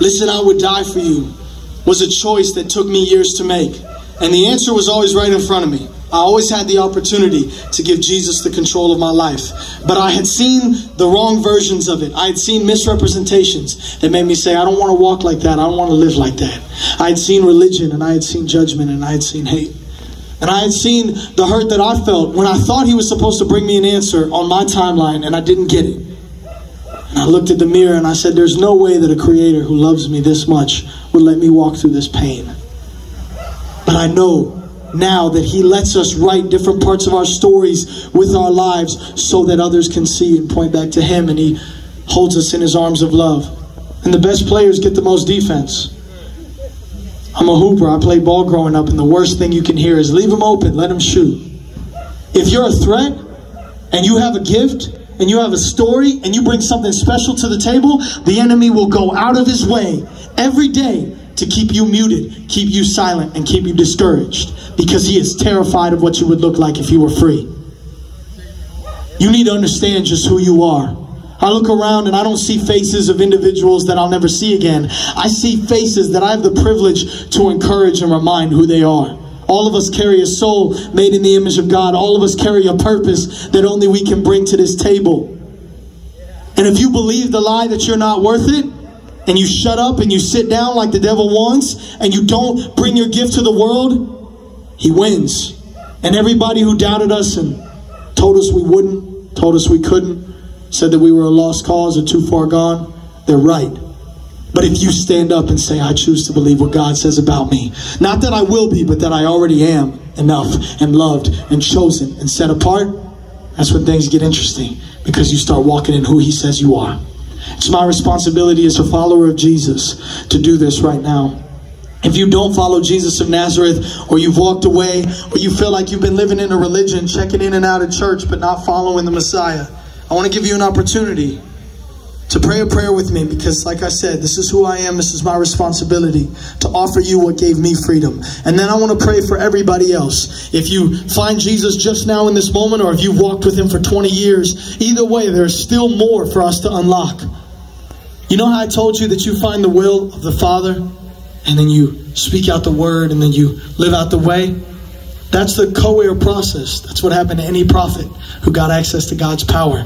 listen, I would die for you, was a choice that took me years to make. And the answer was always right in front of me. I always had the opportunity to give Jesus the control of my life. But I had seen the wrong versions of it. I had seen misrepresentations that made me say, I don't want to walk like that. I don't want to live like that. I had seen religion, and I had seen judgment, and I had seen hate. And I had seen the hurt that I felt when I thought he was supposed to bring me an answer on my timeline, and I didn't get it. And I looked at the mirror and I said, there's no way that a creator who loves me this much would let me walk through this pain. But I know now that he lets us write different parts of our stories with our lives so that others can see and point back to him, and he holds us in his arms of love. And the best players get the most defense. I'm a hooper. I played ball growing up, and the worst thing you can hear is leave him open, let him shoot. If you're a threat and you have a gift and you have a story and you bring something special to the table, the enemy will go out of his way every day to keep you muted, keep you silent, and keep you discouraged, because he is terrified of what you would look like if you were free. You need to understand just who you are. I look around and I don't see faces of individuals that I'll never see again. I see faces that I have the privilege to encourage and remind who they are. All of us carry a soul made in the image of God. All of us carry a purpose that only we can bring to this table. And if you believe the lie that you're not worth it, and you shut up and you sit down like the devil wants, and you don't bring your gift to the world, he wins. And everybody who doubted us and told us we wouldn't, told us we couldn't, said that we were a lost cause or too far gone, they're right. But if you stand up and say, I choose to believe what God says about me, not that I will be, but that I already am enough and loved and chosen and set apart, that's when things get interesting, because you start walking in who he says you are. It's my responsibility as a follower of Jesus to do this right now. If you don't follow Jesus of Nazareth, or you've walked away, or you feel like you've been living in a religion, checking in and out of church, but not following the Messiah, I want to give you an opportunity to pray a prayer with me, because like I said, this is who I am. This is my responsibility to offer you what gave me freedom. And then I want to pray for everybody else. If you find Jesus just now in this moment, or if you've walked with him for 20 years, either way, there's still more for us to unlock. You know how I told you that you find the will of the Father, and then you speak out the word, and then you live out the way? That's the co-heir process. That's what happened to any prophet who got access to God's power.